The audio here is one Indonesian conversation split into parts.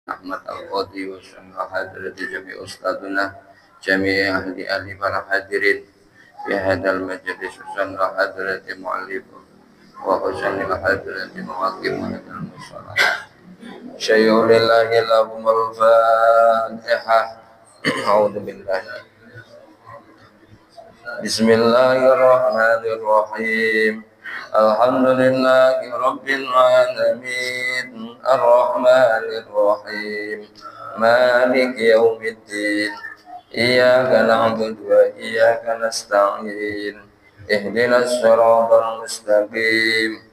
Ahmad Al-Qadi wa syamil hadirati jami' ustaduna jami' ahli para hadirin fi hadal majlis syamil hadirati mu'allif wa syamil hadirati mu'aqim hadal musalah syayulillahi lahumul fatihah. A'udhu billahi bismillahirrahmanirrahim. Alhamdulillahi rabbil alamin arrahmanir rahim maliki yaumiddin iyyaka na'budu wa iyyaka nasta'in ihdinas siratal mustaqim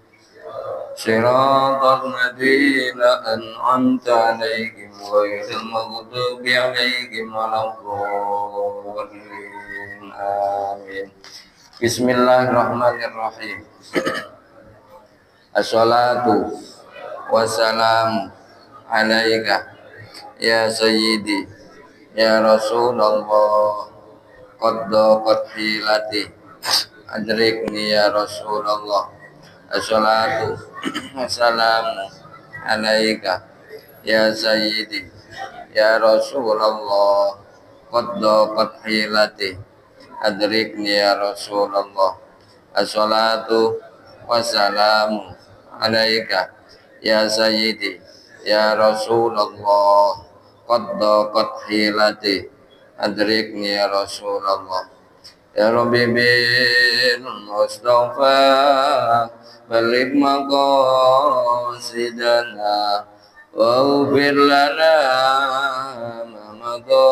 siratal ladzina an'amta 'alaihim ghairil maghdubi 'alaihim waladdallin. Amin. Bismillahirrahmanirrahim. Assalatu wassalamu alaika ya sayyidi ya Rasulullah qad hilati adrikni ya Rasulullah. Assalatu wassalamu alaika ya sayyidi ya Rasulullah qad hilati adrikni ya Rasulullah. Assalatu wassalamu alaika ya sayyidi ya Rasulullah qad hilati adrikni ya Rasulullah. Ya Rabbi bin Mustafa balik maqasidana wa ufir lana mamadha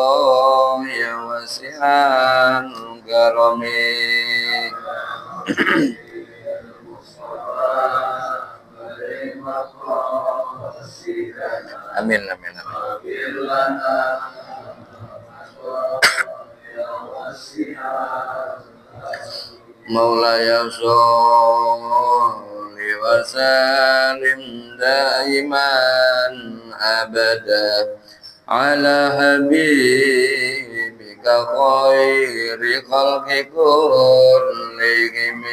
ya wasi'an karami. Amin amin amin. Maulaya sholli wa sallim daiman abada ala habibika khairi khalqi kullihim.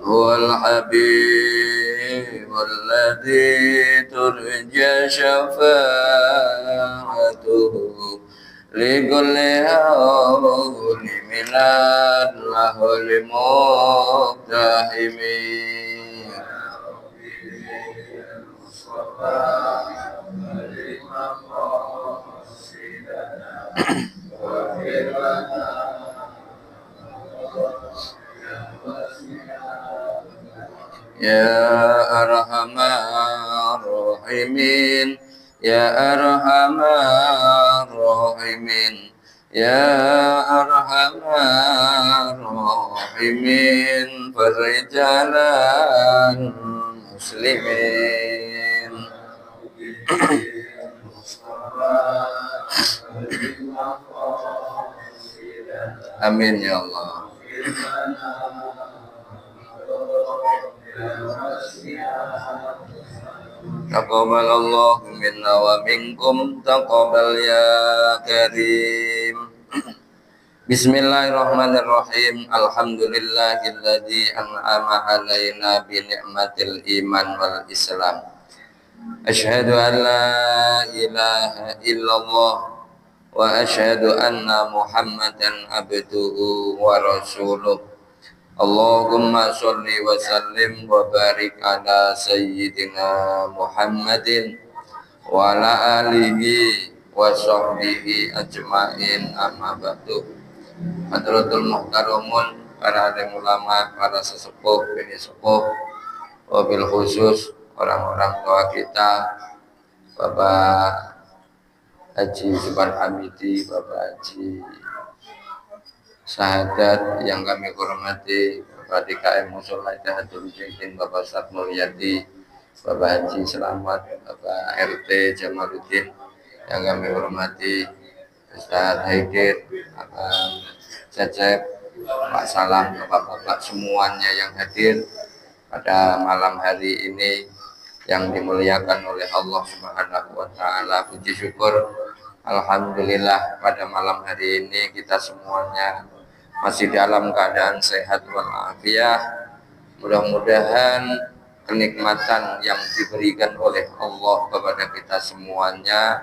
Huwal habibul ladzi turja syafa'atuhu li kulli hawli milad lahul muqtahimi. Ya arhamar rahimin ya arhamar rahimin ya arhamar rahimin farijalan muslimin. Amin ya Allah. Taqabbalallahu minna wa minkum taqabbal ya karim. Bismillahirrahmanirrahim. Alhamdulillahilladzi an'ama 'alaina bi ni'matil iman wal islam. Asyhadu an la ilaha illallah wa asyhadu anna Muhammadan abduhu wa rasuluh. Allahumma sholli wa sallim wa barik ala sayyidina Muhammadin wa ala alihi wa sahbihi ajma'in, amma ba'du. Hadratul muhtaramun, para alim ulama, para sesepuh, bini sepuh, wabil khusus orang-orang tua kita, Bapak Haji Subhan Hamidi, Bapak Haji Sahadat yang kami hormati, Bapak DKM Musola Idahatul Mujahidin, Bapak Ustadz Mulyadi, Bapak Haji Selamat, Bapak RT Jamaluddin yang kami hormati, Ustadz Haidir, Bapak Cecep, Pak Salam, Bapak-bapak semuanya yang hadir pada malam hari ini. yang dimuliakan oleh Allah Subhanahu wa taala. Puji syukur alhamdulillah pada malam hari ini kita semuanya masih dalam keadaan sehat walafiat. Mudah-mudahan kenikmatan yang diberikan oleh Allah kepada kita semuanya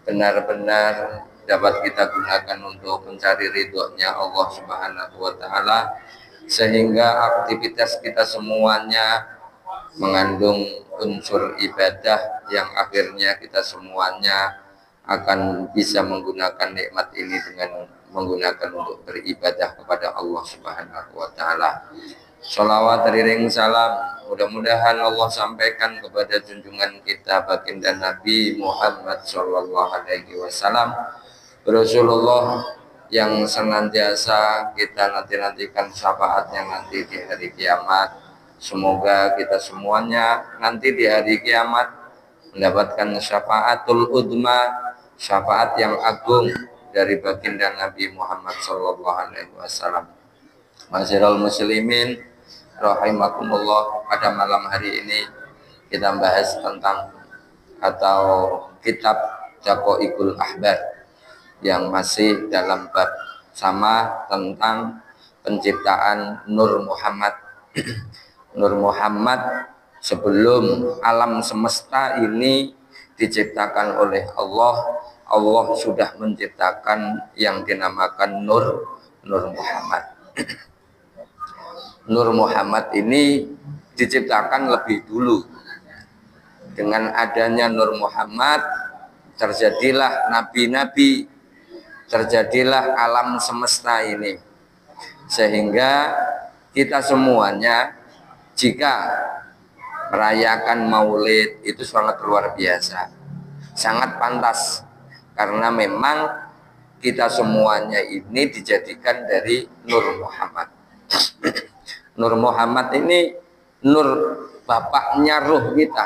benar-benar dapat kita gunakan untuk mencari ridhonya Allah Subhanahu wa taala, sehingga aktivitas kita semuanya mengandung unsur ibadah yang akhirnya kita semuanya akan bisa menggunakan nikmat ini dengan menggunakan untuk beribadah kepada Allah Subhanahu wa taala. Sholawat teriring salam mudah-mudahan Allah sampaikan kepada junjungan kita baginda Nabi Muhammad Shallallahu Alaihi Wasallam, Rasulullah yang senantiasa kita nantikan syafaatnya nanti di hari kiamat. Semoga kita semuanya nanti di hari kiamat mendapatkan syafaatul udma, syafaat yang agung dari baginda Nabi Muhammad Shallallahu Alaihi Wasallam. Masyiral muslimin rahimakumullah, pada malam hari ini kita bahas tentang atau kitab Daqaiqul Ahbar yang masih dalam bab sama tentang penciptaan Nur Muhammad. Nur Muhammad sebelum alam semesta ini diciptakan oleh Allah, Allah sudah menciptakan yang dinamakan Nur Muhammad. Nur Muhammad ini diciptakan lebih dulu. Dengan adanya Nur Muhammad terjadilah nabi-nabi, terjadilah alam semesta ini, sehingga kita semuanya jika merayakan maulid itu sangat luar biasa, sangat pantas, karena memang kita semuanya ini dijadikan dari Nur Muhammad. Nur Muhammad ini nur bapaknya ruh kita.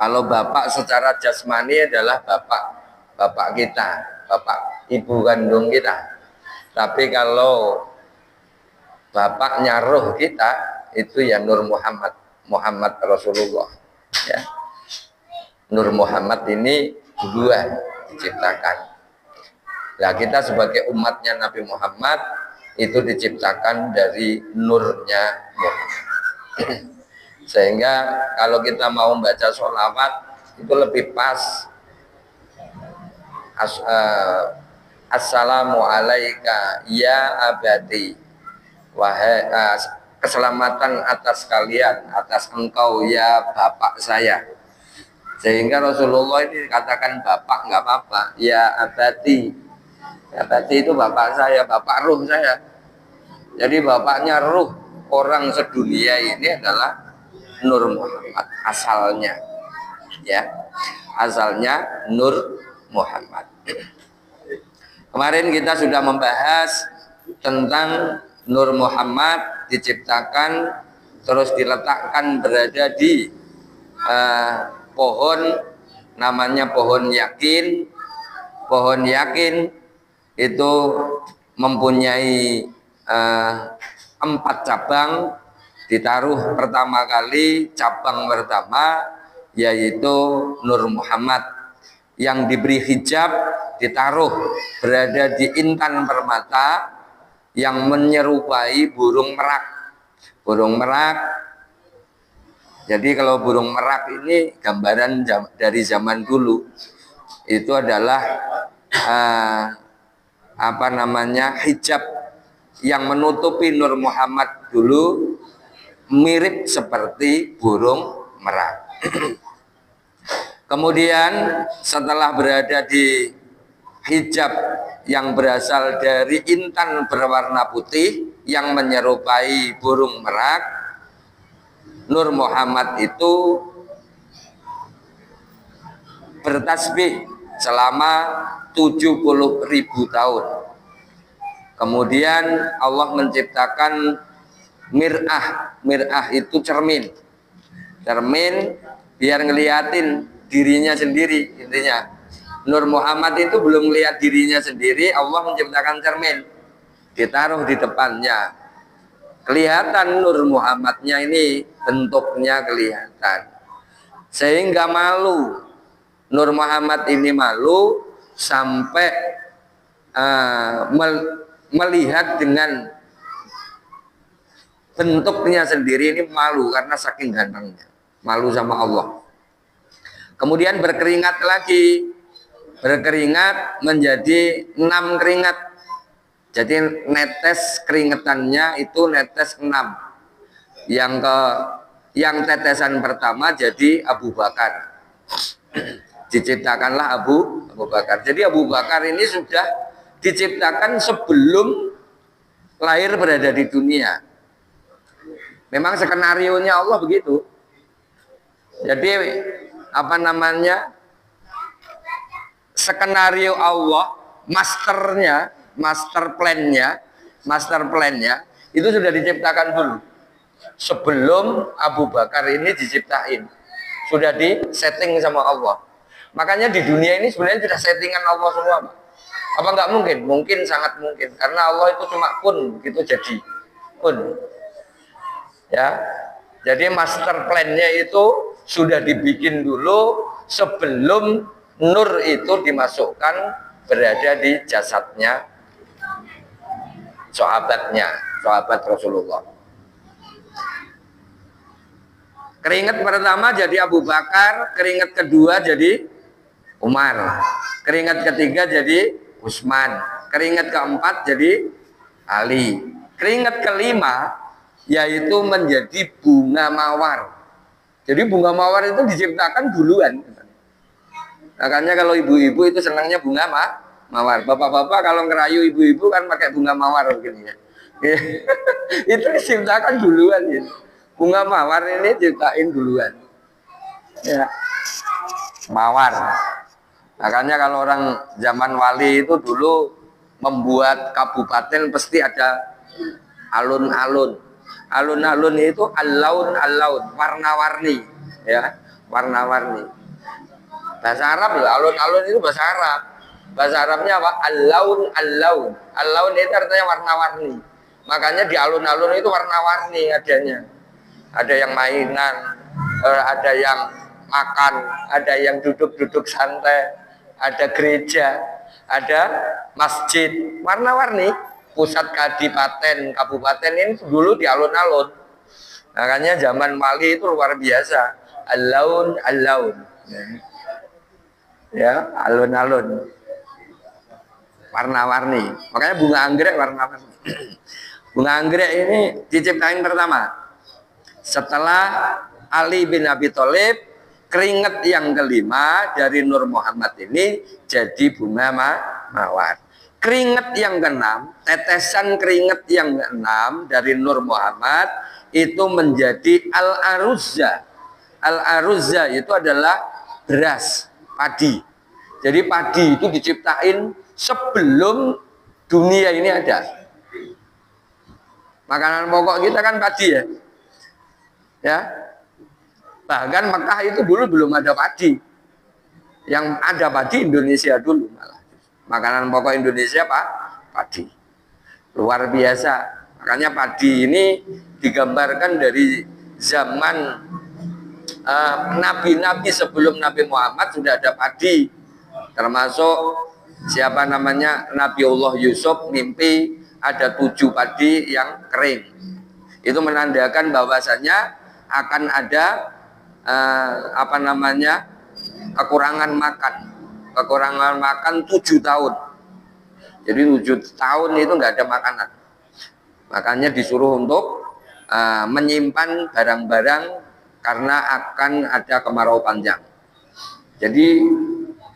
Kalau bapak secara jasmani adalah bapak kita, bapak ibu kandung kita. Tapi kalau bapaknya ruh kita itu ya Nur Muhammad, Muhammad Rasulullah. Ya. Nur Muhammad ini duluan diciptakan. Nah, kita sebagai umatnya Nabi Muhammad itu diciptakan dari nurnya Muhammad. Sehingga kalau kita mau membaca sholawat itu lebih pas assalamu alaika ya abadi, wahai keselamatan atas kalian, atas engkau ya bapak saya. Sehingga Rasulullah ini katakan bapak nggak apa-apa, ya abadi. Ya, abadi itu bapak saya, bapak ruh saya. Jadi bapaknya ruh orang sedunia ini adalah Nur Muhammad asalnya, ya, asalnya Nur Muhammad. Kemarin kita sudah membahas tentang Nur Muhammad diciptakan terus diletakkan berada di pohon namanya pohon yakin. Pohon yakin itu mempunyai 4 cabang. Ditaruh pertama kali cabang pertama yaitu Nur Muhammad yang diberi hijab, ditaruh berada di intan permata yang menyerupai burung merak. Burung merak, jadi kalau burung merak ini gambaran dari zaman dulu itu adalah hijab yang menutupi Nur Muhammad dulu mirip seperti burung merak. Kemudian setelah berada di hijab yang berasal dari intan berwarna putih yang menyerupai burung merak, Nur Muhammad itu bertasbih selama 70.000 tahun. Kemudian Allah menciptakan mir'ah. Mir'ah itu cermin. Cermin biar ngeliatin dirinya sendiri. Intinya Nur Muhammad itu belum lihat dirinya sendiri, Allah menciptakan cermin, ditaruh di depannya. Kelihatan Nur Muhammadnya ini bentuknya kelihatan. Sehingga malu. Nur Muhammad ini malu sampai melihat dengan bentuknya sendiri ini malu karena saking gantengnya. Malu sama Allah. Kemudian berkeringat lagi. Berkeringat menjadi 6 keringat. Jadi netes keringetannya itu netes 6. Yang tetesan pertama jadi Abu Bakar. Diciptakanlah Abu Bakar. Jadi Abu Bakar ini sudah diciptakan sebelum lahir berada di dunia. Memang skenarionya Allah begitu. Jadi apa namanya? Skenario Allah, master plan-nya itu sudah diciptakan dulu. Sebelum Abu Bakar ini diciptain. Sudah di setting sama Allah. Makanya di dunia ini sebenarnya sudah settingan Allah semua. Apa enggak mungkin? Mungkin, sangat mungkin. Karena Allah itu cuma kun, gitu jadi. Kun. Ya. Jadi master plan-nya itu sudah dibikin dulu sebelum nur itu dimasukkan berada di jasadnya sahabat Rasulullah. Keringat pertama jadi Abu Bakar, keringat kedua jadi Umar, keringat ketiga jadi Utsman, keringat keempat jadi Ali, keringat kelima yaitu menjadi bunga mawar. Jadi bunga mawar itu diciptakan duluan. Makanya kalau ibu-ibu itu senangnya bunga mawar. Bapak-bapak kalau ngerayu ibu-ibu kan pakai bunga mawar begini ya. Itu diciptakan duluan ya. Bunga mawar ini ciptain duluan. Ya. Mawar. Makanya kalau orang zaman wali itu dulu membuat kabupaten pasti ada alun-alun. Alun-alun itu al-laun, warna-warni, ya, warna-warni. Bahasa Arab loh, alun-alun itu bahasa Arab. Bahasa Arabnya apa? Al-laun. Al-laun itu artinya warna-warni. Makanya di alun-alun itu warna-warni adanya. Ada yang mainan, ada yang makan, ada yang duduk-duduk santai, ada gereja, ada masjid, warna-warni. Pusat kadipaten, kabupaten ini dulu di alun-alun. Makanya zaman Mali itu luar biasa. Al-laun. Ya, alun-alun. Warna-warni. Makanya bunga anggrek warna-warni. Bunga anggrek ini diciptain pertama. Setelah Ali bin Abi Thalib, keringat yang kelima dari Nur Muhammad ini jadi bunga mawar. Keringat yang keenam, tetesan keringat yang keenam dari Nur Muhammad itu menjadi al-aruzza. Al-aruzza itu adalah beras, padi. Jadi padi itu diciptain sebelum dunia ini ada. Makanan pokok kita kan padi ya. Ya. Bahkan Mekah itu dulu belum ada padi. Yang ada padi Indonesia dulu malah. Makanan pokok Indonesia Pak, padi. Luar biasa. Makanya padi ini digambarkan dari zaman nabi-nabi sebelum Nabi Muhammad sudah ada padi. Termasuk siapa namanya Nabiullah Yusuf mimpi ada 7 padi yang kering. Itu menandakan bahwasanya akan ada kekurangan makan 7 tahun. Jadi 7 tahun itu nggak ada makanan. Makanya disuruh untuk menyimpan barang-barang karena akan ada kemarau panjang. Jadi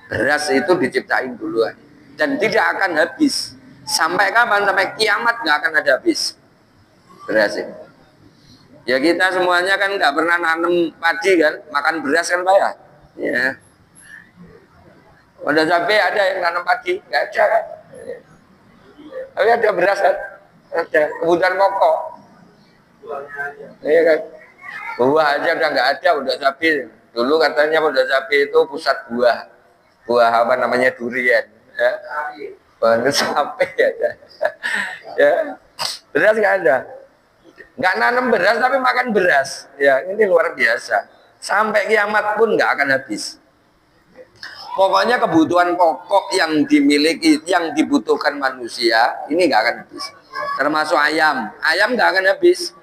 beras itu diciptain duluan dan tidak akan habis. Sampai kapan? Sampai kiamat nggak akan ada habis beras ini. Ya kita semuanya kan nggak pernah nanam padi kan, makan beras kan Pak ya? Ya. Pada sampai ada yang nanam padi, nggak ada kan? Tapi ada beras kan? Ada kebutuhan pokok. Iya kan? Buah aja udah nggak ada, udah sapi. Dulu katanya udah sapi itu pusat buah apa namanya durian. Ya. Buah sapi ada. Ya. Beras nggak ada. Nggak nanam beras tapi makan beras. Ya, ini luar biasa. Sampai kiamat pun nggak akan habis. Pokoknya kebutuhan pokok yang dimiliki, yang dibutuhkan manusia, ini nggak akan habis. Termasuk ayam. Ayam nggak akan habis.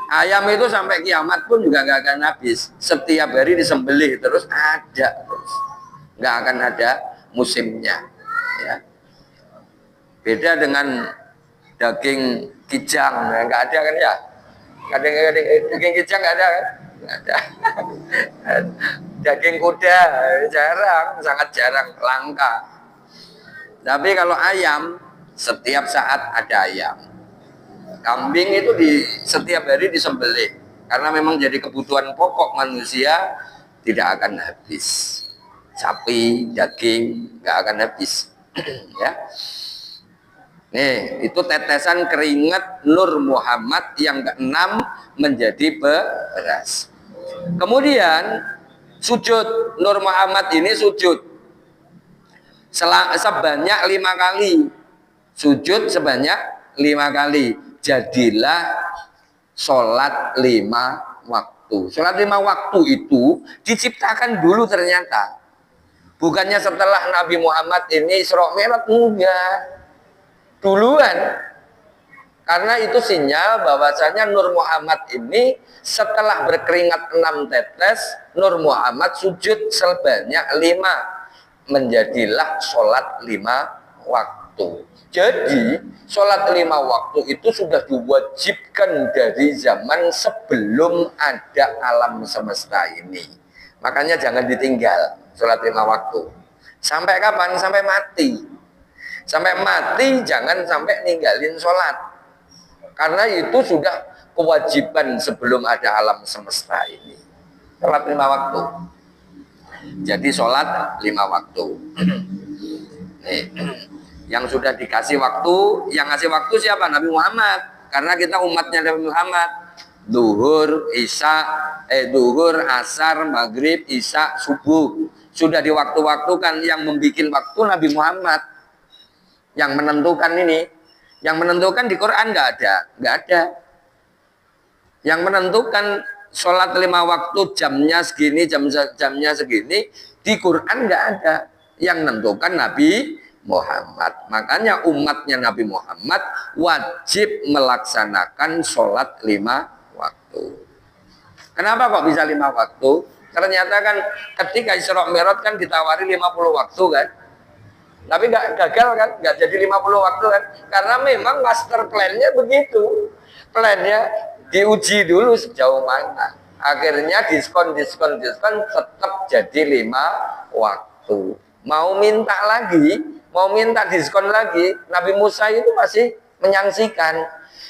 Ayam itu sampai kiamat pun juga nggak akan habis. Setiap hari disembelih terus ada terus. Nggak akan ada musimnya. Ya. Beda dengan daging kijang, nggak ada kan ya? Daging kijang nggak ada kan? Nggak ada. Daging kuda jarang, sangat jarang, langka. Tapi kalau ayam, setiap saat ada ayam. Kambing itu di setiap hari disembelih karena memang jadi kebutuhan pokok manusia, tidak akan habis. Sapi, daging nggak akan habis. Ya. Nih, itu tetesan keringat Nur Muhammad yang keenam menjadi beras. Kemudian sujud, Nur Muhammad ini sujud sebanyak 5 kali. Sujud sebanyak 5 kali. Jadilah sholat 5 waktu. Sholat 5 waktu itu diciptakan dulu ternyata. Bukannya setelah Nabi Muhammad ini Isra Mi'raj, enggak. Duluan. Karena itu sinyal bahwasanya Nur Muhammad ini setelah berkeringat 6 tetes, Nur Muhammad sujud sebanyak 5. Menjadilah sholat 5 waktu. Jadi sholat 5 waktu itu sudah diwajibkan dari zaman sebelum ada alam semesta ini. Makanya jangan ditinggal sholat 5 waktu. Sampai kapan? Sampai mati. Sampai mati jangan sampai ninggalin sholat. Karena itu sudah kewajiban sebelum ada alam semesta ini. Sholat 5 waktu. Jadi sholat 5 waktu. Nih. Yang sudah dikasih waktu, yang ngasih waktu siapa? Nabi Muhammad. Karena kita umatnya Nabi Muhammad. Duhur, duhur, asar, maghrib, isya, subuh. Sudah diwaktu-waktukan. Yang membuat waktu Nabi Muhammad. Yang menentukan ini. Yang menentukan di Quran nggak ada. Nggak ada. Yang menentukan sholat 5 waktu jamnya segini, jamnya segini. Di Quran nggak ada. Yang menentukan Nabi Muhammad. Makanya umatnya Nabi Muhammad wajib melaksanakan sholat 5 waktu. Kenapa kok bisa 5 waktu? Ternyata kan ketika Isra Mi'raj kan ditawari 50 waktu kan. Tapi nggak gagal kan, nggak jadi 50 waktu kan. Karena memang master plan-nya begitu. Plan-nya diuji dulu sejauh mana. Akhirnya diskon tetap jadi 5 waktu. Mau minta lagi, mau minta diskon lagi, Nabi Musa itu masih menyaksikan.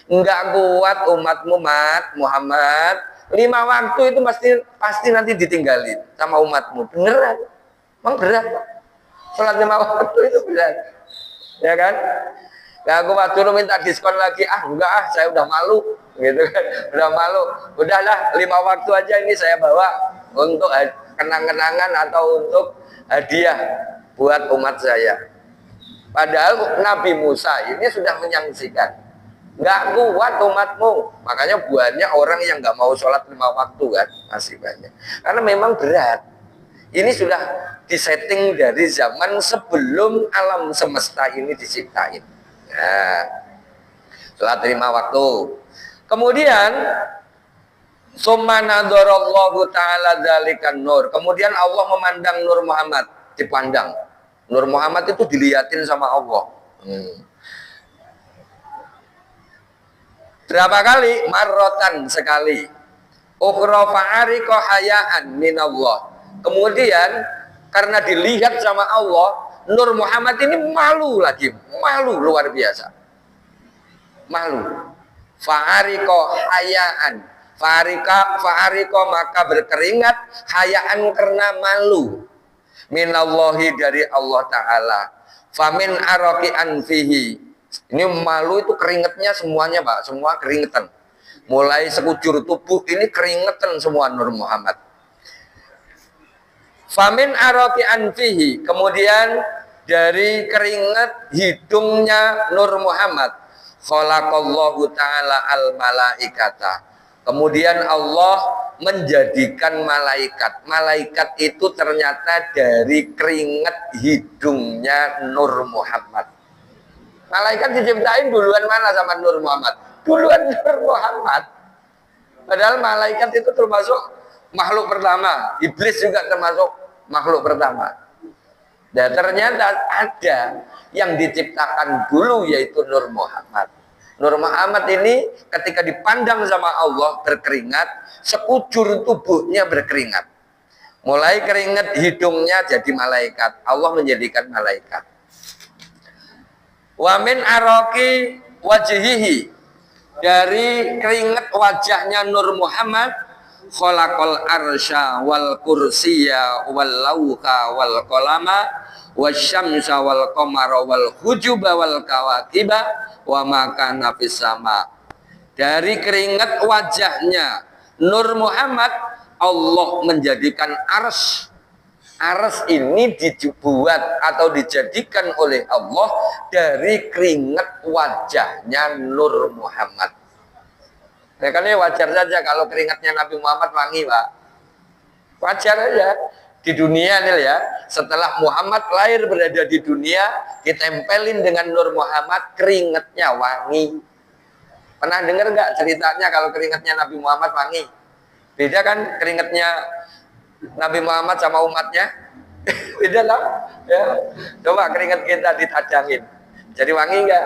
Enggak kuat umatmu Muhammad, 5 waktu itu pasti nanti ditinggalin sama umatmu. Beneran, emang berat. Sholat 5 waktu itu berat, ya kan? Nah, aku waktu lu minta diskon lagi, enggak saya udah malu, gitu kan? Udah malu, udahlah 5 waktu aja ini saya bawa untuk kenang-kenangan atau untuk hadiah buat umat saya. Padahal Nabi Musa ini sudah menyaksikan, nggak kuat umatmu. Makanya buahnya orang yang nggak mau sholat 5 waktu kan masih banyak. Karena memang berat. Ini sudah disetting dari zaman sebelum alam semesta ini diciptain. Nah, sholat 5 waktu. Kemudian summa nadharallahu ta'ala dzalikan nur. Kemudian Allah memandang Nur Muhammad, dipandang. Nur Muhammad itu dilihatin sama Allah. Berapa kali? Marrotan sekali. Ukhra fa'ariko hayaan minallah. Kemudian karena dilihat sama Allah, Nur Muhammad ini malu lagi. Malu luar biasa. Malu. Fa'ariko hayaan. Fa'ariko maka berkeringat hayaan karena malu. Minallahi dari Allah Ta'ala. Famin aroki anfihi. Ini malu itu keringetnya semuanya Pak. Semua keringetan. Mulai sekujur tubuh ini keringetan semua Nur Muhammad. Famin aroki anfihi. Kemudian dari keringat hidungnya Nur Muhammad. Khalaqallahu ta'ala al malaikata. Kemudian Allah menjadikan malaikat. Malaikat itu ternyata dari keringat hidungnya Nur Muhammad. Malaikat diciptain duluan mana sama Nur Muhammad? Duluan Nur Muhammad. Padahal malaikat itu termasuk makhluk pertama. Iblis juga termasuk makhluk pertama. Dan ternyata ada yang diciptakan dulu yaitu Nur Muhammad. Nur Muhammad ini ketika dipandang sama Allah berkeringat, sekujur tubuhnya berkeringat. Mulai keringat hidungnya jadi malaikat. Allah menjadikan malaikat. Wa min araqi wajhihi, dari keringat wajahnya Nur Muhammad, khalaqal arsya wal kursiya wal lauha wal qalama wasyamsa wal qamara wal hujuba wal kawakiba wa ma kana fis sama. Dari keringat wajahnya Nur Muhammad Allah menjadikan arsy. Arsy ini dibuat atau dijadikan oleh Allah dari keringat wajahnya Nur Muhammad. Nah, karena wajar saja kalau keringatnya Nabi Muhammad wangi, Pak. Wajar aja. Di dunia nih ya, setelah Muhammad lahir berada di dunia, ditempelin dengan Nur Muhammad, keringatnya wangi. Pernah dengar nggak ceritanya kalau keringatnya Nabi Muhammad wangi? Beda kan keringatnya Nabi Muhammad sama umatnya? Beda lah. Ya. Coba keringat kita ditadangin. Jadi wangi nggak?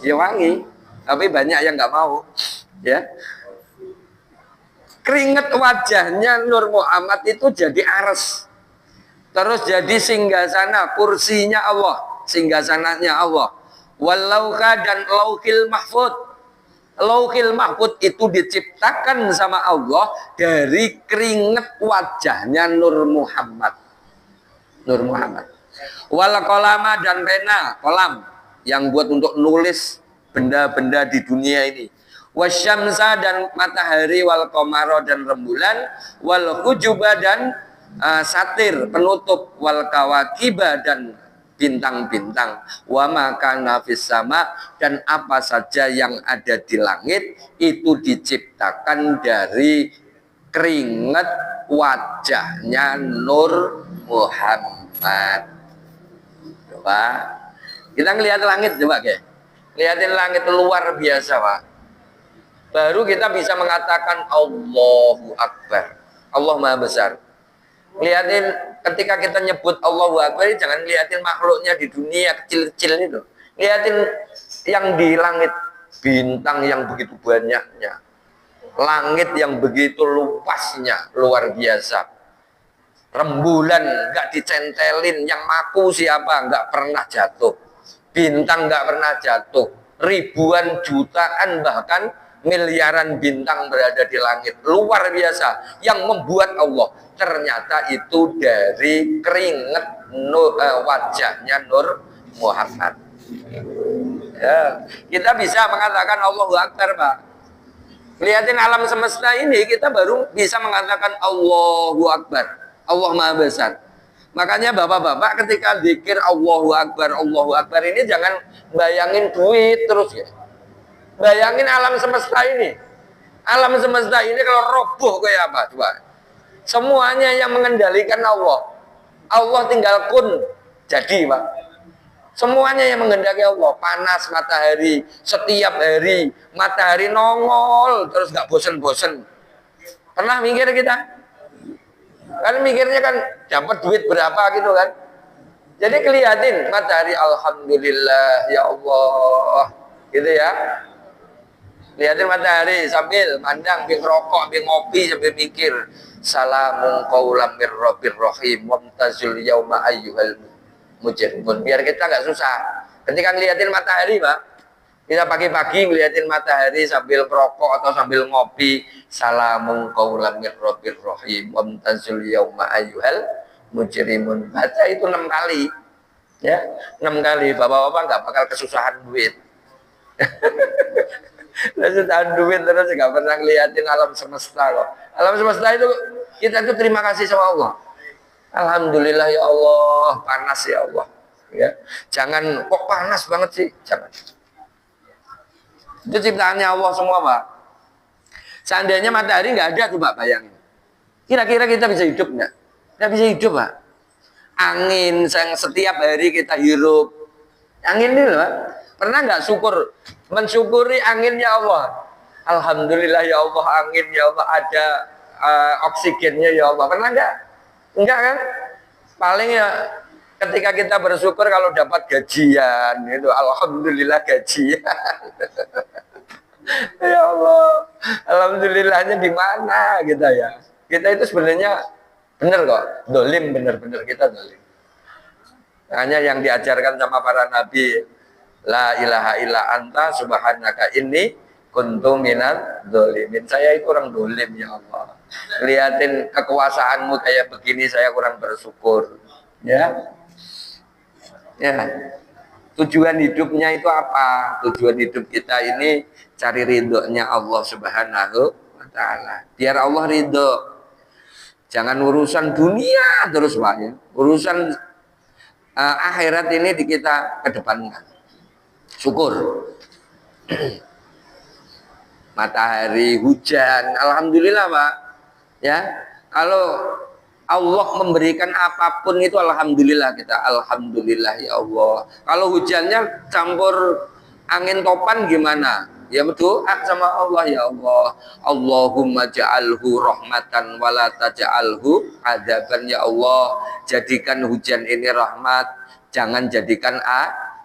Ya wangi. Tapi banyak yang nggak mau. Ya. Keringat wajahnya Nur Muhammad itu jadi arsy. Terus jadi singgasana, kursinya Allah, singgasananya Allah. Walauka dan lauhil mahfud. Lauhil mahfud itu diciptakan sama Allah dari keringat wajahnya Nur Muhammad. Nur Muhammad. Wal kolama dan pena, kolam yang buat untuk nulis benda-benda di dunia ini. Wasyamsa dan matahari, wal qamara dan rembulan, wal hujuba dan satir penutup, wal kawakiba dan bintang-bintang, wa makana fis sama, dan apa saja yang ada di langit itu diciptakan dari keringat wajahnya Nur Muhammad. Coba kita ngelihat langit, coba kayak lihatin langit luar biasa, Pak. Baru kita bisa mengatakan Allahu Akbar, Allah Maha Besar. Lihatin ketika kita nyebut Allahu Akbar, jangan lihatin makhluknya di dunia kecil-kecil itu. Lihatin yang di langit, bintang yang begitu banyaknya, langit yang begitu luasnya, luar biasa. Rembulan nggak dicentelin, yang maku siapa? Nggak pernah jatuh. Bintang nggak pernah jatuh. Ribuan jutaan bahkan miliaran bintang berada di langit, luar biasa. Yang membuat Allah ternyata itu dari keringat wajahnya Nur Muhammad. Ya, kita bisa mengatakan Allahu Akbar, Pak. Lihatin alam semesta ini, kita baru bisa mengatakan Allahu Akbar, Allah Maha Besar. Makanya bapak-bapak ketika zikir Allahu Akbar ini jangan bayangin duit terus ya. Bayangin alam semesta ini. Alam semesta ini kalau roboh kayak apa? Coba. Semuanya yang mengendalikan Allah. Allah tinggal kun jadi, Pak. Semuanya yang mengendalikan Allah. Panas matahari, setiap hari matahari nongol terus nggak bosen-bosen. Pernah mikir kita? Kan mikirnya kan dapat duit berapa gitu kan. Jadi kelihatin matahari, alhamdulillah ya Allah. Gitu ya. Lihatin matahari sambil mandang, sambil rokok, sambil ngopi, sambil mikir. Salamun qaulam mir rabbir rahim wamtazul yauma ayyuhal mujrimun. Biar kita nggak susah. Ketika ngeliatin matahari, Pak, kita pagi-pagi ngeliatin matahari sambil merokok atau sambil ngopi. Salamun qaulam mir rabbir rahim wamtazul yauma ayyuhal mujrimun. Baca itu 6 kali. Ya, 6 kali. Bapak-bapak nggak bakal kesusahan duit. Kesusahan duit terus nggak pernah ngeliatin alam semesta loh. Alam semesta itu kita tuh terima kasih sama Allah. Alhamdulillah ya Allah, panas ya Allah. Ya, jangan kok panas banget sih, jangan. Itu ciptaannya Allah semua, Pak. Seandainya matahari nggak ada, coba bayangin. Kira-kira kita bisa hidup nggak? Nggak bisa hidup, Pak. Angin yang setiap hari kita hirup. Angin ini loh, Pak. Pernah nggak mensyukuri anginnya Allah? Alhamdulillah ya Allah, angin ya Allah, ada oksigennya ya Allah. Pernah nggak? Enggak kan? Paling ya ketika kita bersyukur kalau dapat gajian, itu alhamdulillah gajian. Ya Allah, alhamdulillahnya di mana kita ya? Kita itu sebenarnya benar kok, dolim, benar-benar kita dolim. Hanya yang diajarkan sama para nabi, la ilaha illa anta subhanaka inni kuntu minadz dzalimin. Saya itu orang dolim ya Allah. Lihatin kekuasaanmu kayak begini, saya kurang bersyukur. Ya, ya. Tujuan hidupnya itu apa? Tujuan hidup kita ini cari ridhonya Allah Subhanahu wa Ta'ala. Biar Allah ridho. Jangan urusan dunia terus, Pak, ya. Urusan akhirat ini di kita kedepankan. Syukur. Matahari, hujan, alhamdulillah, Pak. Ya, kalau Allah memberikan apapun itu alhamdulillah kita. Alhamdulillah ya Allah. Kalau hujannya campur angin topan gimana? Ya berdoa sama Allah, ya Allah. Allahumma ja'alhu rahmatan wala taj'alhu adzaban, ya Allah. Jadikan hujan ini rahmat, jangan jadikan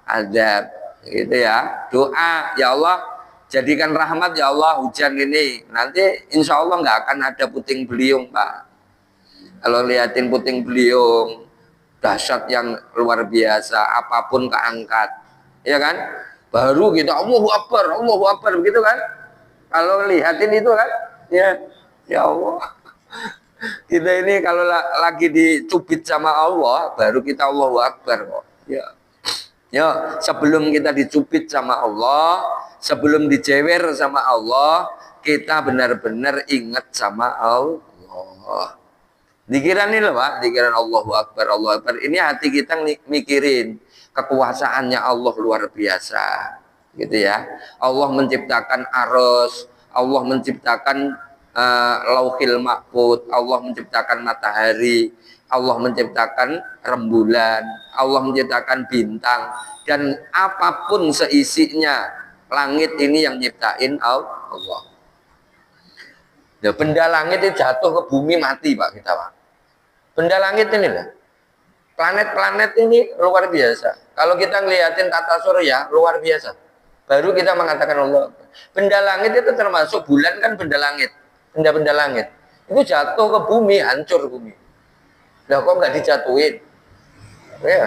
azab. Gitu ya. Doa, ya Allah, jadikan rahmat ya Allah hujan ini. Nanti insya Allah nggak akan ada puting beliung, Pak. Kalau liatin puting beliung, dahsyat yang luar biasa, apapun keangkat, ya kan? Baru kita Allahu Akbar, begitu kan? Kalau lihatin itu kan, ya Allah. Kita ini kalau lagi dicubit sama Allah, baru kita Allahu Akbar kok. Ya, sebelum kita dicubit sama Allah, sebelum dijewer sama Allah, kita benar-benar ingat sama Allah. Dikiran ini loh, Pak, dikiran Allahu Akbar, Allahu Akbar. Ini hati kita mikirin kekuasaannya Allah luar biasa, gitu ya. Allah menciptakan arus, Allah menciptakan lauhil mahfud, Allah menciptakan matahari, Allah menciptakan rembulan, Allah menciptakan bintang, dan apapun seisinya langit ini yang nyiptain Allah. Ya, benda langit itu jatuh ke bumi mati, Pak, kita, Pak. Benda langit ini lah, planet-planet ini luar biasa. Kalau kita ngeliatin tata surya luar biasa, baru kita mengatakan Allah. Benda langit itu termasuk bulan kan benda langit, benda-benda langit itu jatuh ke bumi, hancur bumi. Lah kok nggak dijatuhin? Ya,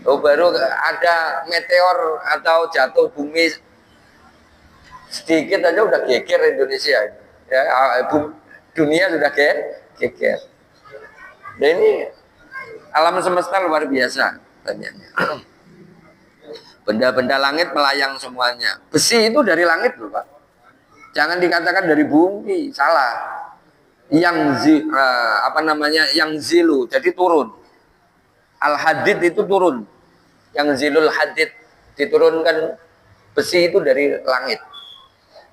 baru ada meteor atau jatuh bumi sedikit aja udah geger Indonesia. Ya, dunia sudah geger. Dan ini alam semesta luar biasa banyaknya. Benda-benda langit melayang semuanya. Besi itu dari langit loh, Pak. Jangan dikatakan dari bumi, salah. Yang zilu, jadi turun. Al-hadid itu turun. Yang zilul hadid diturunkan, besi itu dari langit.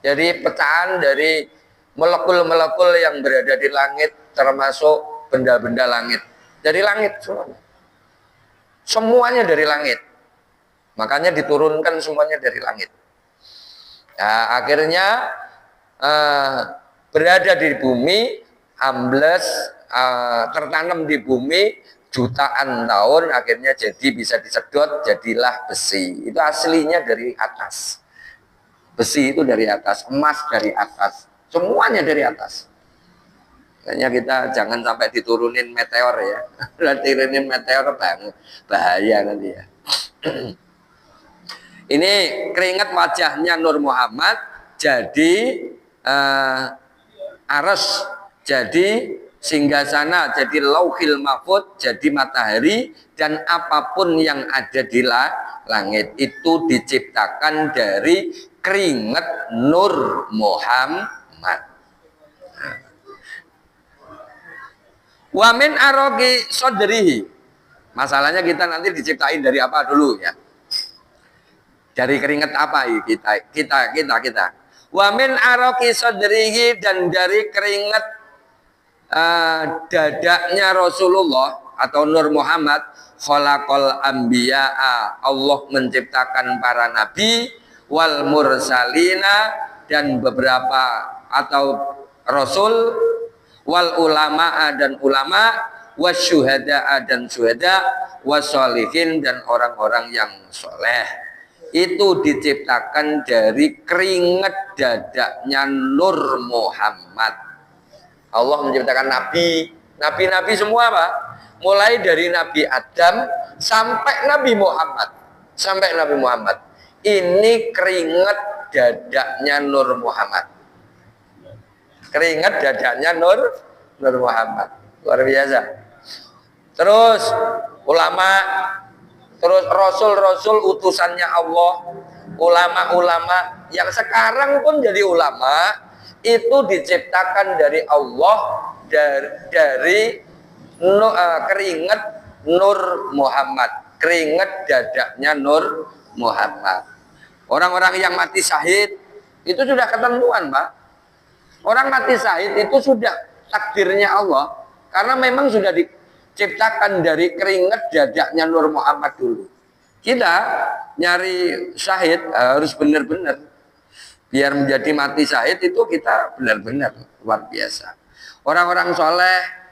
Jadi pecahan dari molekul-molekul yang berada di langit, termasuk benda-benda langit, dari langit semuanya. Semuanya dari langit. Makanya diturunkan semuanya dari langit. Nah, akhirnya berada di bumi, ambles, tertanam di bumi jutaan tahun, akhirnya jadi bisa disedot, jadilah besi. Itu aslinya dari atas. Besi itu dari atas, emas dari atas, semuanya dari atas. Makanya kita jangan sampai diturunin meteor ya. Diturunin meteor bahaya nanti ya. Ini keringat wajahnya Nur Muhammad jadi aras, jadi singgasana, jadi lauhil mahfud, jadi matahari, dan apapun yang ada di langit itu diciptakan dari keringat Nur Muhammad. Wa min arogi sodrihi. Masalahnya kita nanti diciptain dari apa dulu ya? Dari keringat apa kita. Wa min araqi sadrihi, dan dari keringat dadanya Rasulullah atau Nur Muhammad, khalaqal anbiya'a, Allah menciptakan para nabi, wal mursalina, dan beberapa atau rasul, wal ulama'a, dan ulama, wasyuhada'a, dan syuhada, wassolihin, dan orang-orang yang soleh. Itu diciptakan dari keringat dadanya Nur Muhammad. Allah menciptakan nabi semua, Pak. Mulai dari Nabi Adam sampai Nabi Muhammad. Ini keringat dadanya Nur Muhammad. Keringat dadanya Nur Muhammad. Luar biasa. Terus ulama, terus rasul-rasul utusannya Allah, ulama-ulama yang sekarang pun jadi ulama, itu diciptakan dari Allah, dari keringat Nur Muhammad, keringat dadanya Nur Muhammad. Orang-orang yang mati syahid itu sudah ketentuan, Pak. Orang mati syahid itu sudah takdirnya Allah, karena memang sudah diciptakan dari keringat dadanya Nur Muhammad dulu. Kita nyari syahid harus benar-benar. Biar menjadi mati syahid itu kita benar-benar luar biasa. Orang-orang soleh.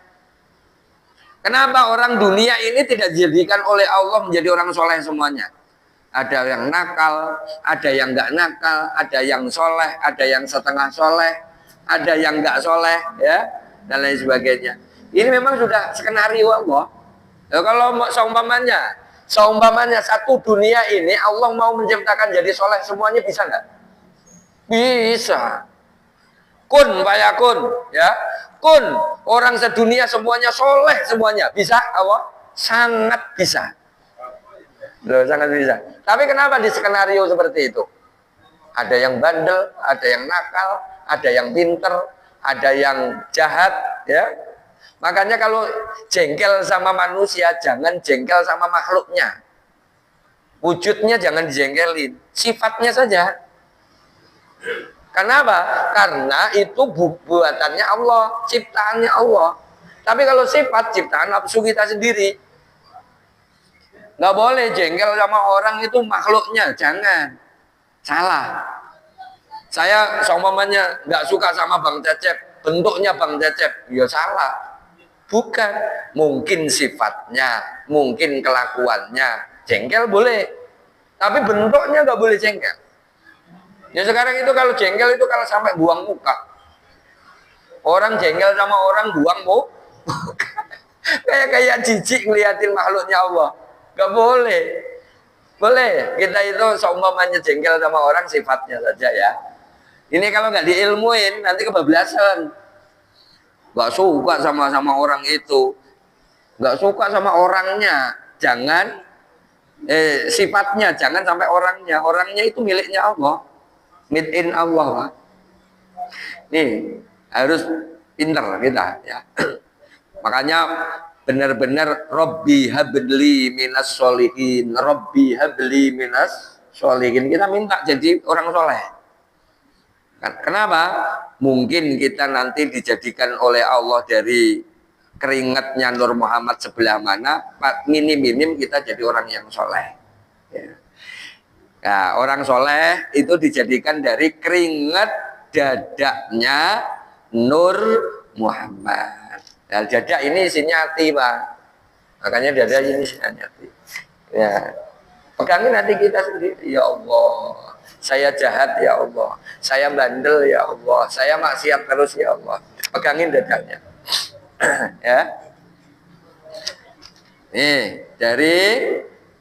Kenapa orang dunia ini tidak dijadikan oleh Allah menjadi orang soleh semuanya? Ada yang nakal, ada yang nggak nakal, ada yang soleh, ada yang setengah soleh, ada yang nggak soleh, ya, dan lain sebagainya. Ini memang sudah skenario Allah. Ya, kalau seumpamanya satu dunia ini Allah mau menciptakan jadi soleh semuanya, bisa nggak? Bisa. Kun fayakun, ya. Kun, orang sedunia semuanya soleh semuanya, bisa Allah? Sangat bisa. Loh, sangat bisa. Tapi kenapa di skenario seperti itu? Ada yang bandel, ada yang nakal, ada yang pinter, ada yang jahat, ya. Makanya kalau jengkel sama manusia, jangan jengkel sama makhluknya. Wujudnya jangan dijengkelin, sifatnya saja. Kenapa? Karena itu buatannya Allah, ciptaannya Allah. Tapi kalau sifat, ciptaan nafsu kita sendiri. Nggak boleh jengkel sama orang, itu makhluknya, jangan. Salah. Saya seumpamanya nggak suka sama Bang Cecep, bentuknya Bang Cecep, ya salah. Bukan, mungkin sifatnya, mungkin kelakuannya, jengkel boleh. Tapi bentuknya nggak boleh jengkel. Ya sekarang itu kalau jengkel itu kalau sampai buang muka. Orang jengkel sama orang buang muka. kayak jijik ngeliatin makhluknya Allah. Gak boleh. Boleh. Kita itu seumpamanya jengkel sama orang sifatnya saja, ya. Ini kalau nggak diilmuin nanti kebablasan. Gak suka sama orang itu. Gak suka sama orangnya. Jangan sifatnya, jangan sampai orangnya. Orangnya itu miliknya Allah. Made-in Allah, Pak. Nih, harus pinter kita, ya. Makanya benar-benar Rabbi habli minas sholihin, Rabbi habli minas sholihin. Kita minta jadi orang soleh. Kenapa? Mungkin kita nanti dijadikan oleh Allah dari keringatnya Nur Muhammad sebelah mana, minim-minim kita jadi orang yang soleh, ya. Nah, orang soleh itu dijadikan dari keringat dadanya Nur Muhammad. Nah, dada ini isinya hati, Pak. Makanya dada ini isinya hati. Ya, pegangin hati kita sendiri. Ya Allah, saya jahat ya Allah, saya bandel ya Allah, saya maksiat terus ya Allah. Pegangin dadanya. Ya. Nih, dari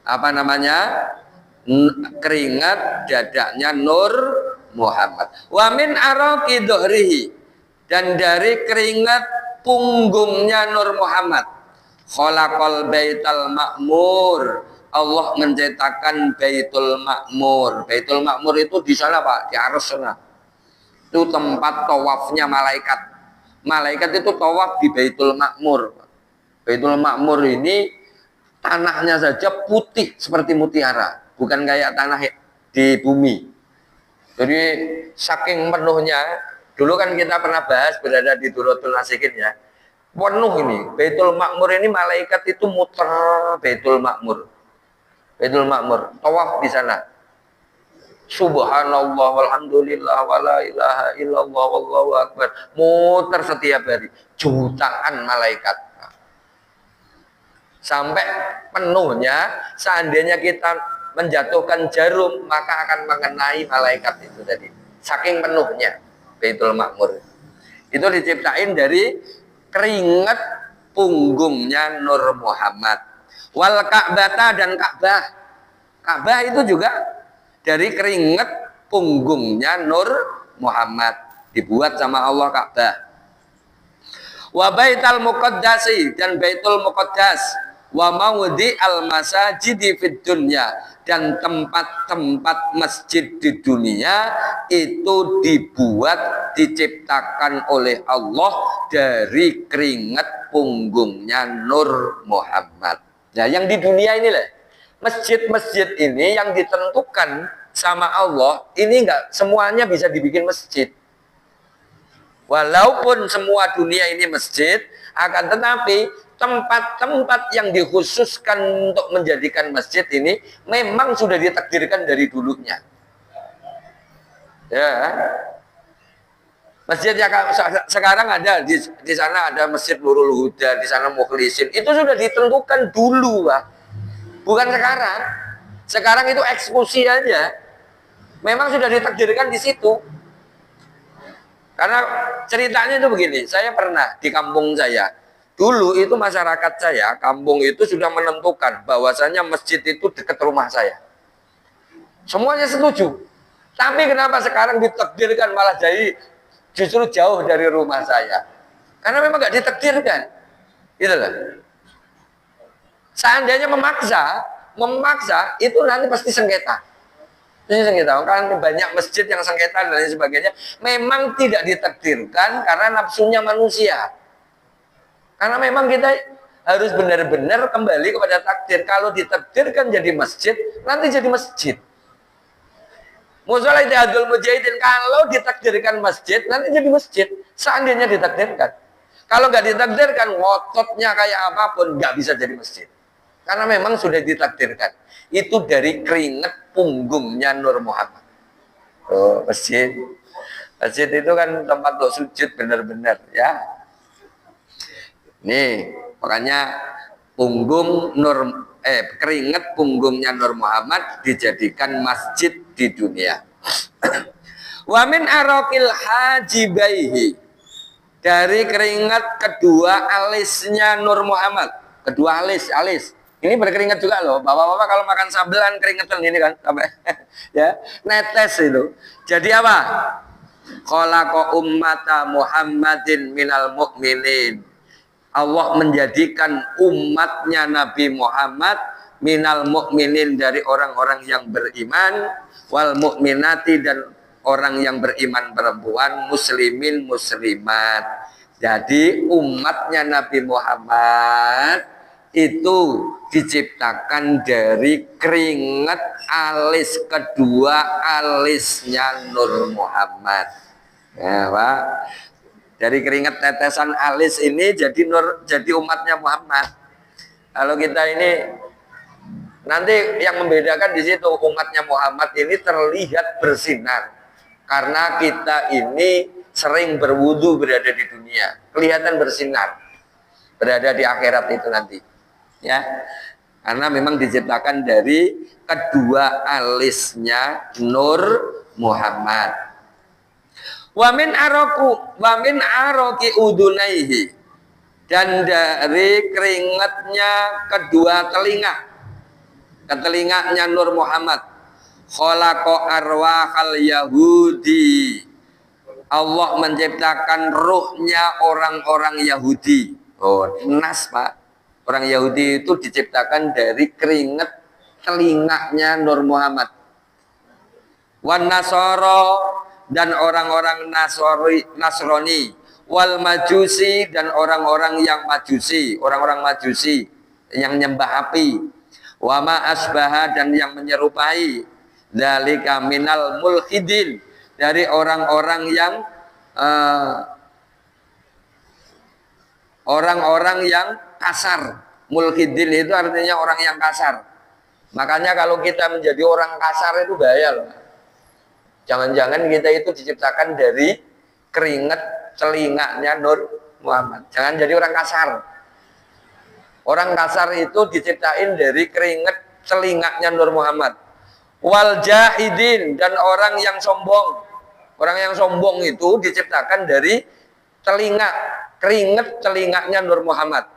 apa namanya? Keringat dadanya Nur Muhammad. Wa min araqi dhuhrihi, dan dari keringat punggungnya Nur Muhammad, khalaqal baital ma'mur, Allah menciptakan Baitul Ma'mur. Baitul Ma'mur itu di sana, Pak, di Arsy sana. Itu tempat tawafnya malaikat. Malaikat itu tawaf di Baitul Ma'mur. Baitul Ma'mur ini tanahnya saja putih seperti mutiara. Bukan kayak tanah di bumi. Jadi saking penuhnya, dulu kan kita pernah bahas berada di Duratul Nasikin ya. Penuh ini, Baitul Makmur ini malaikat itu muter Baitul Makmur. Baitul Makmur, tawaf di sana. Subhanallah walhamdulillah wala ilaha illallah wallahu akbar. Muter setiap hari jutaan malaikat. Sampai penuhnya, seandainya kita menjatuhkan jarum maka akan mengenai malaikat itu tadi. Saking penuhnya Baitul Makmur. Itu diciptain dari keringat punggungnya Nur Muhammad. Wal Ka'bata dan Ka'bah. Ka'bah itu juga dari keringat punggungnya Nur Muhammad, dibuat sama Allah Ka'bah. Wa Baitul Muqaddasi dan Baitul Muqaddas, wa maudi al-masajidi fid dunya, dan tempat-tempat masjid di dunia itu dibuat, diciptakan oleh Allah dari keringat punggungnya Nur Muhammad. Nah, yang di dunia inilah masjid-masjid ini yang ditentukan sama Allah, ini enggak semuanya bisa dibikin masjid. Walaupun semua dunia ini masjid, akan tetapi tempat-tempat yang dikhususkan untuk menjadikan masjid ini memang sudah ditakdirkan dari dulunya. Ya. Masjid yang sekarang ada di sana ada Masjid Nurul Huda, di sana Mukhlisin. Itu sudah ditentukan dulu, Pak. Bukan sekarang. Sekarang itu eksekusi aja. Memang sudah ditakdirkan di situ. Karena ceritanya itu begini, saya pernah di kampung saya. Dulu itu masyarakat saya, kampung itu sudah menentukan bahwasanya masjid itu dekat rumah saya. Semuanya setuju. Tapi kenapa sekarang ditakdirkan malah jadi justru jauh dari rumah saya? Karena memang nggak ditakdirkan. Gitu loh. Seandainya memaksa itu nanti pasti sengketa. Ini sengketa. Kan banyak masjid yang sengketa dan lain sebagainya. Memang tidak ditakdirkan karena nafsunya manusia. Karena memang kita harus benar-benar kembali kepada takdir. Kalau ditakdirkan jadi masjid, nanti jadi masjid. Mushola Ittihadul Mujahidin kalau ditakdirkan masjid, nanti jadi masjid. Seandainya ditakdirkan. Kalau nggak ditakdirkan, ngototnya kayak apapun, nggak bisa jadi masjid. Karena memang sudah ditakdirkan. Itu dari keringat punggungnya Nur Muhammad. Oh, masjid. Masjid itu kan tempat untuk sujud benar-benar, ya. Nih, makanya keringat punggungnya Nur Muhammad dijadikan masjid di dunia. Wa min araqil hajibaihi, dari keringat kedua alisnya Nur Muhammad. Kedua alis. Ini berkeringat juga loh. Bapak-bapak kalau makan sabelan keringetan ini kan sampai ya, netes itu. Jadi apa? Khalaqa ummata Muhammadin minal mu'minin. Allah menjadikan umatnya Nabi Muhammad minal mu'minin, dari orang-orang yang beriman, wal mu'minati, dan orang yang beriman perempuan, muslimin muslimat. Jadi umatnya Nabi Muhammad itu diciptakan dari keringat alis kedua alisnya Nur Muhammad. Ya, Pak. Dari keringat tetesan alis ini jadi umatnya Muhammad. Kalau kita ini nanti yang membedakan di situ, umatnya Muhammad ini terlihat bersinar karena kita ini sering berwudu berada di dunia, kelihatan bersinar berada di akhirat itu nanti, ya. Karena memang diciptakan dari kedua alisnya Nur Muhammad. Wa min aroki udunaihi, dan dari keringatnya kedua telinga, telinganya Nur Muhammad. Khalaqa arwahal yahudi, Allah menciptakan ruhnya orang-orang Yahudi. Oh, nas, Pak. Orang Yahudi itu diciptakan dari keringat telinganya Nur Muhammad. Wan Nasoro, dan orang-orang Nasrani, wal Majusi, dan orang-orang yang Majusi, orang-orang Majusi yang nyembah api, wama asbaha, dan yang menyerupai, Dzalika minal mulhidin, dari orang-orang yang kasar. Mulhidin itu artinya orang yang kasar. Makanya kalau kita menjadi orang kasar itu bahaya loh. Jangan-jangan kita itu diciptakan dari keringat telinganya Nur Muhammad. Jangan jadi orang kasar. Orang kasar itu diciptain dari keringat telinganya Nur Muhammad. Wal jahidin, dan orang yang sombong. Orang yang sombong itu diciptakan dari keringat telinganya Nur Muhammad.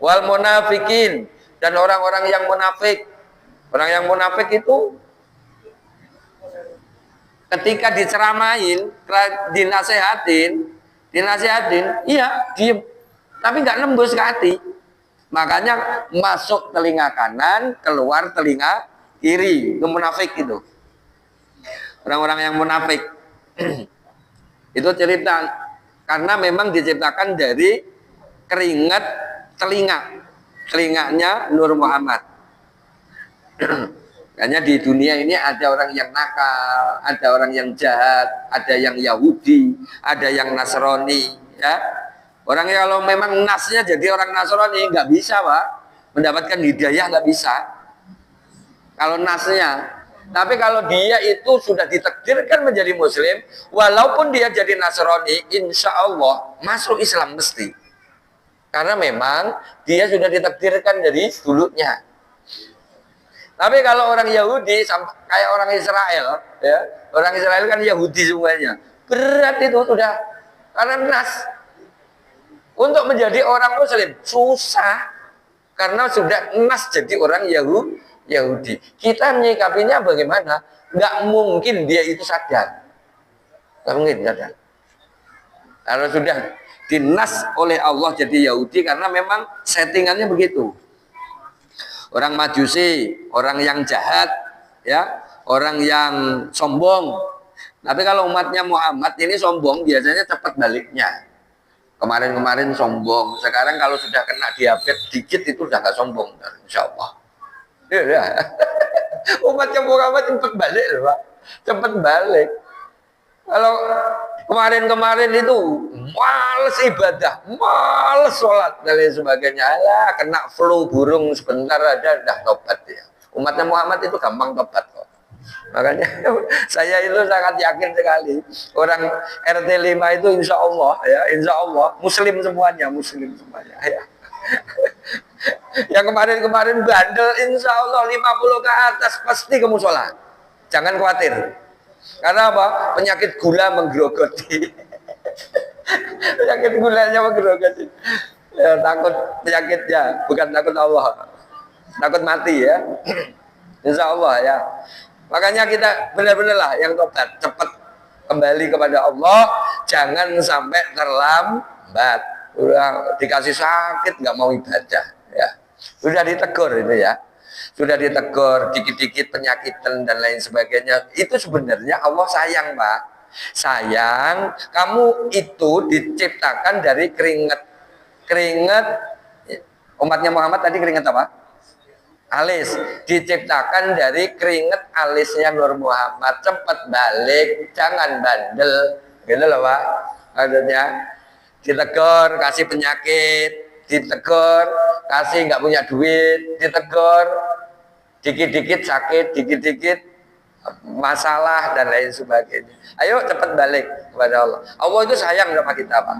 Wal munafikin, dan orang-orang yang munafik. Orang yang munafik itu ketika diceramain, dinasehatin, iya diem, tapi nggak nembus ke hati. Makanya masuk telinga kanan, keluar telinga kiri. Itu munafik itu. Orang-orang yang munafik itu cerita karena memang diciptakan dari keringat telinganya Nur Muhammad. Makanya di dunia ini ada orang yang nakal, ada orang yang jahat, ada yang Yahudi, ada yang Nasrani, ya. Orang yang kalau memang nasnya jadi orang Nasrani nggak bisa, Pak, mendapatkan hidayah, nggak bisa. Kalau nasnya, tapi kalau dia itu sudah ditakdirkan menjadi Muslim, walaupun dia jadi Nasrani, insya Allah masuk Islam mesti. Karena memang dia sudah ditakdirkan dari dulunya. Tapi kalau orang Yahudi kayak orang Israel, ya, orang Israel kan Yahudi semuanya, berat itu sudah karena nas. Untuk menjadi orang Muslim susah karena sudah nas jadi orang Yahudi. Kita menyikapinya bagaimana? Nggak mungkin dia itu sadar, nggak mungkin sadar. Kalau sudah dinas oleh Allah jadi Yahudi karena memang settingannya begitu. Orang Majusi, orang yang jahat, ya, orang yang sombong. Tapi kalau umatnya Muhammad ini sombong, biasanya cepat baliknya. Kemarin-kemarin sombong, sekarang kalau sudah kena diabetes dikit itu udah gak sombong, insya Allah. Ya. Umatnya Muhammad cepat balik loh, Pak. Cepat balik. Kalau kemarin-kemarin itu males ibadah, males sholat dan lain sebagainya, alah kena flu burung sebentar aja udah tobat ya. Umatnya Muhammad itu gampang tobat kok. Makanya saya itu sangat yakin sekali orang RT 5 itu insya Allah ya, insya Allah muslim semuanya ya. Yang kemarin-kemarin bandel insya Allah 50 ke atas pasti ke musola. Jangan khawatir. Karena apa? Penyakit gula menggerogoti. Penyakit gulanya menggerogoti. Ya, takut penyakitnya, bukan takut Allah. Takut mati ya. Insya Allah ya. Makanya kita benar-benar lah yang tobat, cepat kembali kepada Allah, jangan sampai terlambat. Udah dikasih sakit nggak mau ibadah ya. Sudah ditegur itu ya. Sudah ditegur dikit-dikit penyakitan dan lain sebagainya. Itu sebenarnya Allah sayang, Pak. Sayang, kamu itu diciptakan dari keringat umatnya Muhammad tadi keringat apa? Alis. Diciptakan dari keringat alisnya Nur Muhammad. Cepat balik, jangan bandel. Gitu loh, Pak. Maksudnya ditegur, kasih penyakit, ditegur, kasih nggak punya duit, ditegur, dikit-dikit sakit, dikit-dikit masalah dan lain sebagainya. Ayo cepat balik kepada Allah. Allah itu sayang sama kita, Pak.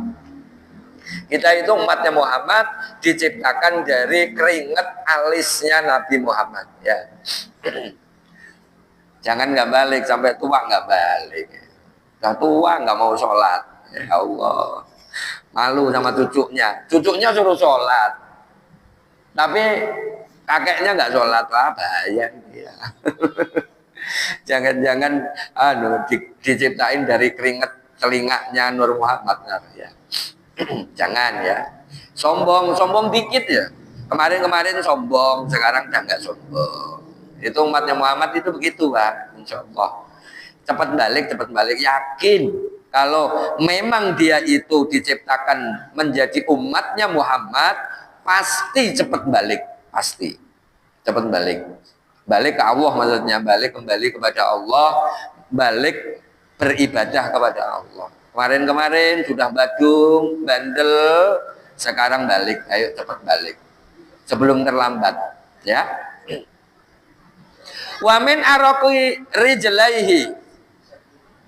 Kita itu umatnya Muhammad diciptakan dari keringat alisnya Nabi Muhammad ya. Jangan nggak balik sampai tua nggak balik. Udah tua nggak mau sholat. Ya Allah. Malu sama cucunya suruh sholat, tapi kakeknya nggak sholat, lah bahaya ya. Jangan-jangan diciptain dari keringat telinganya Nur Muhammad ya. Jangan ya, sombong dikit ya. Kemarin sombong, sekarang udah nggak sombong. Itu umatnya Muhammad itu begitu, Pak. Insya Allah cepat balik, yakin kalau memang dia itu diciptakan menjadi umatnya Muhammad, pasti cepat balik, pasti cepat balik. Balik ke Allah maksudnya, balik kembali kepada Allah, balik beribadah kepada Allah. Kemarin-kemarin sudah badung, bandel, sekarang balik, ayo cepat balik. Sebelum terlambat, ya. Wa min araqi rijlaihi,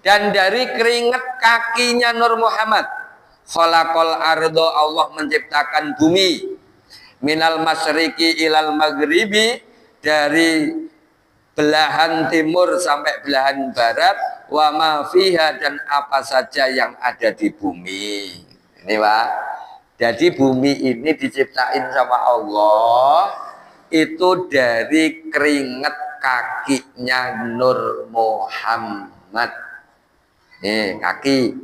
dan dari keringat kakinya Nur Muhammad, khalaqal ardo, Allah menciptakan bumi, minal masyriqi ilal maghribi, dari belahan timur sampai belahan barat, wa ma fiha, dan apa saja yang ada di bumi. Ini Pak. Jadi bumi ini diciptain sama Allah itu dari keringat kakinya Nur Muhammad. Nih kaki,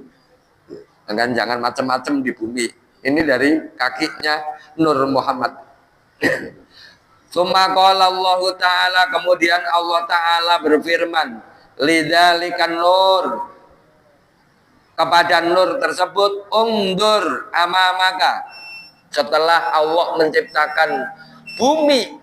kan jangan macam-macam di bumi. Ini dari kakinya Nur Muhammad. Summa qala Allah Ta'ala, kemudian Allah Ta'ala berfirman, lidzalikan nur, kepada nur tersebut, ungdur amamaka, setelah Allah menciptakan bumi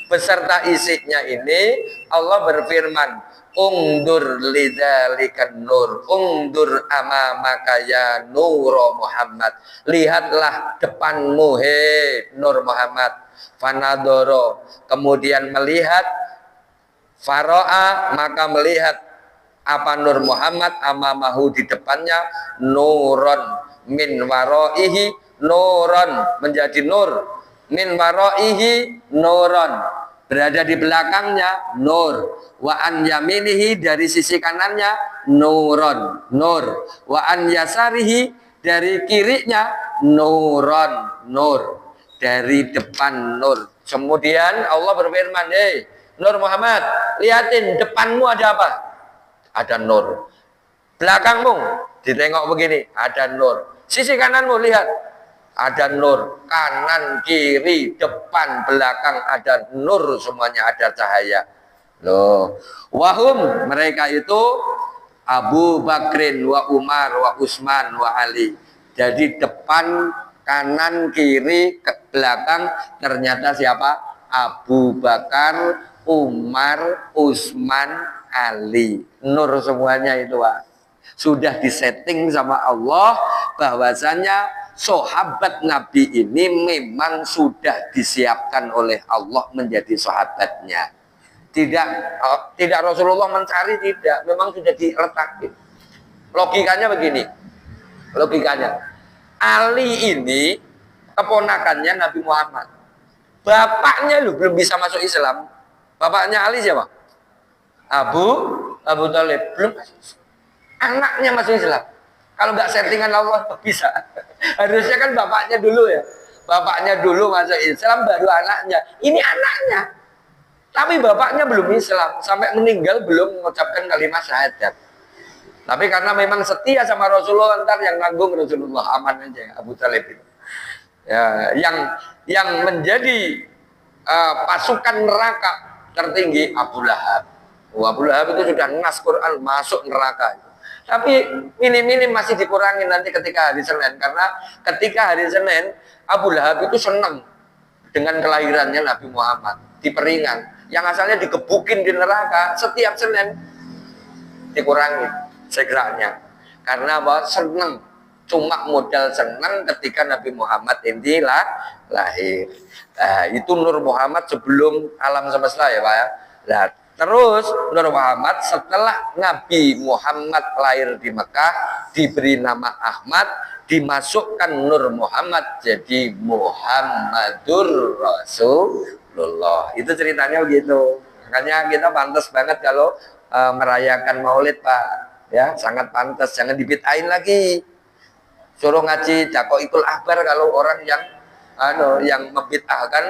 beserta isinya ini, Allah berfirman, ungdur lidzalikan nur, ungdur amamaka ya Nur Muhammad, lihatlah depanmu he Nur Muhammad. Fanadoro, kemudian melihat, faro'a, maka melihat apa Nur Muhammad, amamahu, di depannya, nuron, min waro'ihi nuron, menjadi nur, min waro'ihi nuron, berada di belakangnya nur, wa an yaminihi, dari sisi kanannya nuron, nur, wa an yasarihi, dari kirinya nuron, nur, dari depan nur. Kemudian Allah berfirman, hei Nur Muhammad, lihatin depanmu ada apa? Ada nur. Belakangmu ditengok begini, ada nur. Sisi kananmu lihat, ada nur. Kanan, kiri, depan, belakang ada nur, semuanya ada cahaya. Loh, wahum, mereka itu Abu Bakrin wa Umar wa Utsman wa Ali. Jadi depan, kanan, kiri, ke belakang, ternyata siapa? Abu Bakar, Umar, Utsman, Ali. Nur semuanya itu Pak. Sudah disetting sama Allah bahwasanya sahabat Nabi ini memang sudah disiapkan oleh Allah menjadi sahabatnya. Tidak Rasulullah mencari, tidak, memang sudah diletakin. Logikanya begini. Logikanya, Ali ini keponakannya Nabi Muhammad. Bapaknya lu belum bisa masuk Islam. Bapaknya Ali siapa? Abu Thalib, belum masuk Islam. Anaknya masuk Islam. Kalau nggak settingan Allah bisa. Harusnya kan bapaknya dulu ya. Bapaknya dulu masuk Islam, baru anaknya. Ini anaknya. Tapi bapaknya belum Islam. Sampai meninggal belum mengucapkan kalimat syahadat. Tapi karena memang setia sama Rasulullah, ntar yang nanggung Rasulullah, aman aja Abu Thalib itu. Ya, yang menjadi pasukan neraka tertinggi Abu Lahab. Abu Lahab itu sudah nas Quran masuk neraka. Tapi minim-minim masih dikurangi nanti ketika hari Senin, karena ketika hari Senin Abu Lahab itu senang dengan kelahirannya Nabi Muhammad, diperingan. Yang asalnya digebukin di neraka, setiap Senin dikurangi segeranya. Karena apa? Senang. Cuma modal senang ketika Nabi Muhammad ini lahir. Nah, itu Nur Muhammad sebelum alam semesta ya Pak ya. Nah, terus Nur Muhammad setelah Nabi Muhammad lahir di Mekah, diberi nama Ahmad, dimasukkan Nur Muhammad jadi Muhammadur Rasulullah. Itu ceritanya begitu. Makanya kita pantas banget kalau merayakan Maulid Pak. Ya, sangat pantas. Jangan dibid'ain lagi. Suruh ngaji Daqaiqul Akbar kalau orang yang membid'ahkan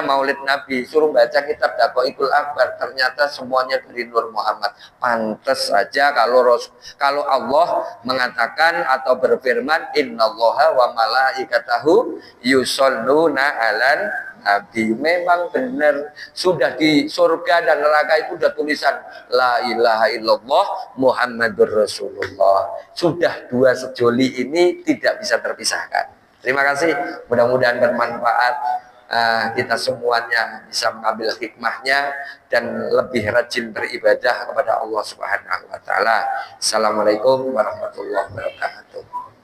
Maulid Nabi, suruh baca kitab Daqaiqul Akbar, ternyata semuanya dari Nur Muhammad. Pantas saja kalau Allah mengatakan atau berfirman, innallaha wa malaikatahu yusholluna 'alan nabi. Memang benar, sudah di surga dan neraka itu sudah tulisan la ilaha illallah Muhammadur Rasulullah. Sudah dua sejoli ini tidak bisa terpisahkan. Terima kasih, mudah-mudahan bermanfaat. kita semuanya bisa mengambil hikmahnya dan lebih rajin beribadah kepada Allah Subhanahu wa taala. Assalamualaikum warahmatullahi wabarakatuh.